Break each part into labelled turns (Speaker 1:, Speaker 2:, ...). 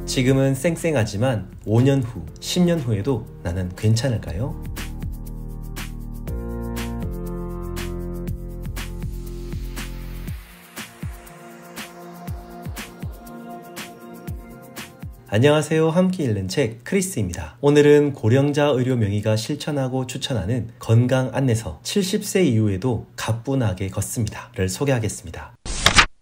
Speaker 1: 지금은 쌩쌩하지만 5년 후, 10년 후에도 나는 괜찮을까요? 안녕하세요. 함께 읽는 책 크리스입니다. 오늘은 고령자 의료 명의가 실천하고 추천하는 건강 안내서 70세 이후에도 가뿐하게 걷습니다를 소개하겠습니다.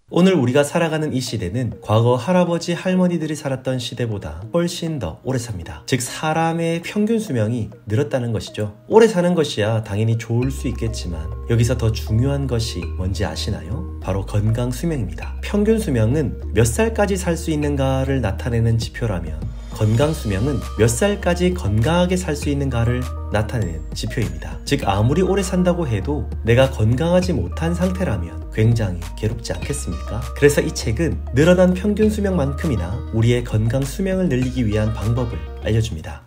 Speaker 1: 오늘 우리가 살아가는 이 시대는 과거 할아버지 할머니들이 살았던 시대보다 훨씬 더 오래 삽니다. 즉 사람의 평균 수명이 늘었다는 것이죠. 오래 사는 것이야 당연히 좋을 수 있겠지만 여기서 더 중요한 것이 뭔지 아시나요? 바로 건강 수명입니다. 평균 수명은 몇 살까지 살 수 있는가를 나타내는 지표라면 건강 수명은 몇 살까지 건강하게 살 수 있는가를 나타내는 지표입니다. 즉 아무리 오래 산다고 해도 내가 건강하지 못한 상태라면 굉장히 괴롭지 않겠습니까? 그래서 이 책은 늘어난 평균 수명만큼이나 우리의 건강 수명을 늘리기 위한 방법을 알려줍니다.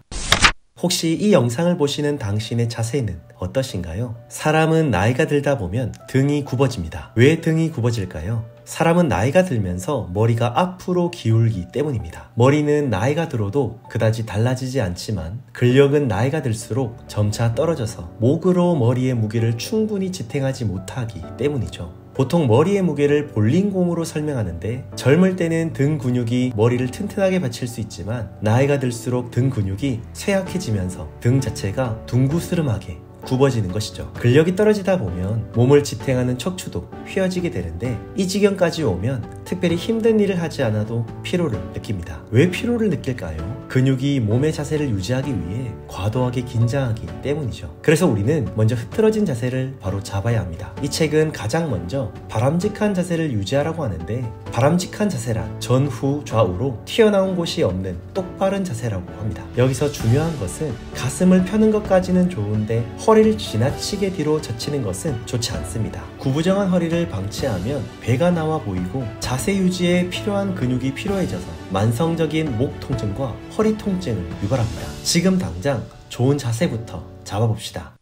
Speaker 1: 혹시 이 영상을 보시는 당신의 자세는 어떠신가요? 사람은 나이가 들다 보면 등이 굽어집니다. 왜 등이 굽어질까요? 사람은 나이가 들면서 머리가 앞으로 기울기 때문입니다. 머리는 나이가 들어도 그다지 달라지지 않지만 근력은 나이가 들수록 점차 떨어져서 목으로 머리의 무게를 충분히 지탱하지 못하기 때문이죠. 보통 머리의 무게를 볼링공으로 설명하는데 젊을 때는 등 근육이 머리를 튼튼하게 받칠 수 있지만 나이가 들수록 등 근육이 쇠약해지면서 등 자체가 둥구스름하게 굽어지는 것이죠. 근력이 떨어지다 보면 몸을 지탱하는 척추도 휘어지게 되는데 이 지경까지 오면 특별히 힘든 일을 하지 않아도 피로를 느낍니다. 왜 피로를 느낄까요? 근육이 몸의 자세를 유지하기 위해 과도하게 긴장하기 때문이죠. 그래서 우리는 먼저 흐트러진 자세를 바로 잡아야 합니다. 이 책은 가장 먼저 바람직한 자세를 유지하라고 하는데 바람직한 자세란 전후 좌우로 튀어나온 곳이 없는 똑바른 자세라고 합니다. 여기서 중요한 것은 가슴을 펴는 것까지는 좋은데 허리를 지나치게 뒤로 젖히는 것은 좋지 않습니다. 구부정한 허리를 방치하면 배가 나와 보이고 자세 유지에 필요한 근육이 피로해져서 만성적인 목 통증과 허리 통증을 유발합니다. 지금 당장 좋은 자세부터 잡아봅시다.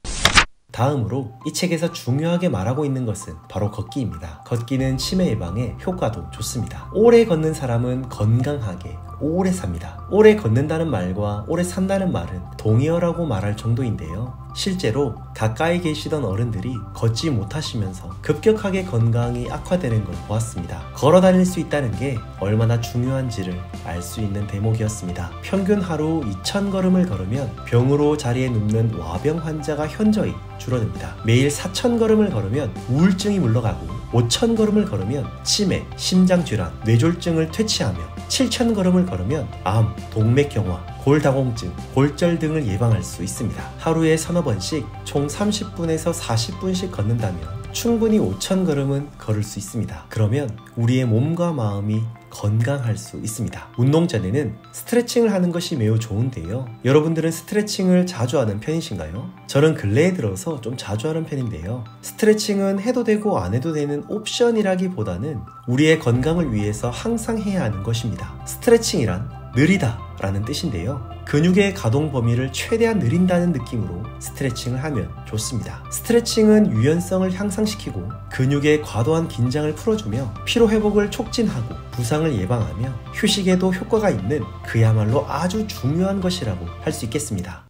Speaker 1: 다음으로 이 책에서 중요하게 말하고 있는 것은 바로 걷기입니다. 걷기는 치매 예방에 효과도 좋습니다. 오래 걷는 사람은 건강하게 오래 삽니다. 오래 걷는다는 말과 오래 산다는 말은 동의어라고 말할 정도인데요. 실제로 가까이 계시던 어른들이 걷지 못하시면서 급격하게 건강이 악화되는 걸 보았습니다. 걸어 다닐 수 있다는 게 얼마나 중요한지를 알 수 있는 대목이었습니다. 평균 하루 2,000걸음을 걸으면 병으로 자리에 눕는 와병 환자가 현저히 줄어듭니다. 매일 4,000걸음을 걸으면 우울증이 물러가고 5,000걸음을 걸으면 치매, 심장질환, 뇌졸중을 퇴치하며 7,000걸음을 걸으면 암, 동맥경화, 골다공증, 골절 등을 예방할 수 있습니다. 하루에 서너 번씩 총 30분에서 40분씩 걷는다면 충분히 5,000걸음은 걸을 수 있습니다. 그러면 우리의 몸과 마음이 건강할 수 있습니다. 운동 전에는 스트레칭을 하는 것이 매우 좋은데요. 여러분들은 스트레칭을 자주 하는 편이신가요? 저는 근래에 들어서 좀 자주 하는 편인데요. 스트레칭은 해도 되고 안 해도 되는 옵션이라기보다는 우리의 건강을 위해서 항상 해야 하는 것입니다. 스트레칭이란 느리다 라는 뜻인데요. 근육의 가동 범위를 최대한 늘린다는 느낌으로 스트레칭을 하면 좋습니다. 스트레칭은 유연성을 향상시키고 근육의 과도한 긴장을 풀어주며 피로회복을 촉진하고 부상을 예방하며 휴식에도 효과가 있는 그야말로 아주 중요한 것이라고 할 수 있겠습니다.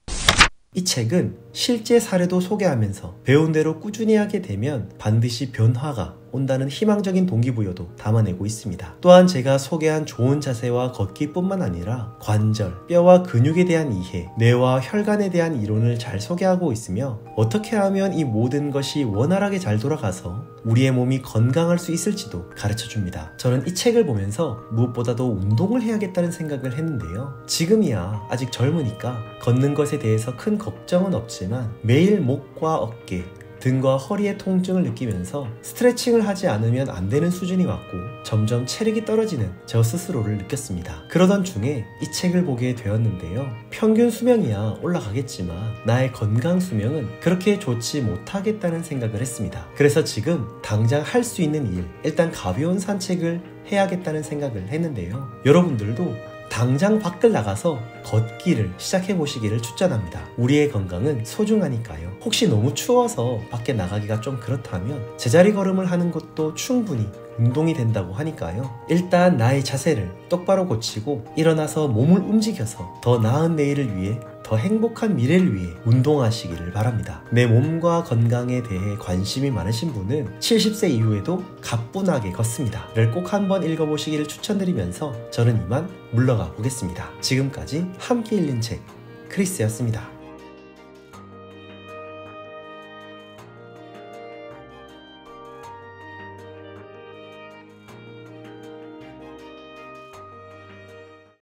Speaker 1: 이 책은 실제 사례도 소개하면서 배운 대로 꾸준히 하게 되면 반드시 변화가 온다는 희망적인 동기부여도 담아내고 있습니다. 또한 제가 소개한 좋은 자세와 걷기뿐만 아니라 관절, 뼈와 근육에 대한 이해, 뇌와 혈관에 대한 이론을 잘 소개하고 있으며 어떻게 하면 이 모든 것이 원활하게 잘 돌아가서 우리의 몸이 건강할 수 있을지도 가르쳐줍니다. 저는 이 책을 보면서 무엇보다도 운동을 해야겠다는 생각을 했는데요. 지금이야 아직 젊으니까 걷는 것에 대해서 큰 걱정은 없지만 매일 목과 어깨, 등과 허리의 통증을 느끼면서 스트레칭을 하지 않으면 안 되는 수준이 왔고 점점 체력이 떨어지는 저 스스로를 느꼈습니다. 그러던 중에 이 책을 보게 되었는데요. 평균 수명이야 올라가겠지만 나의 건강 수명은 그렇게 좋지 못하겠다는 생각을 했습니다. 그래서 지금 당장 할 수 있는 일, 일단 가벼운 산책을 해야겠다는 생각을 했는데요. 여러분들도 당장 밖을 나가서 걷기를 시작해 보시기를 추천합니다. 우리의 건강은 소중하니까요. 혹시 너무 추워서 밖에 나가기가 좀 그렇다면 제자리 걸음을 하는 것도 충분히 운동이 된다고 하니까요. 일단 나의 자세를 똑바로 고치고 일어나서 몸을 움직여서 더 나은 내일을 위해, 더 행복한 미래를 위해 운동하시기를 바랍니다. 내 몸과 건강에 대해 관심이 많으신 분은 70세 이후에도 가뿐하게 걷습니다 를 꼭 한번 읽어보시기를 추천드리면서 저는 이만 물러가 보겠습니다. 지금까지 함께 읽는 책 크리스였습니다.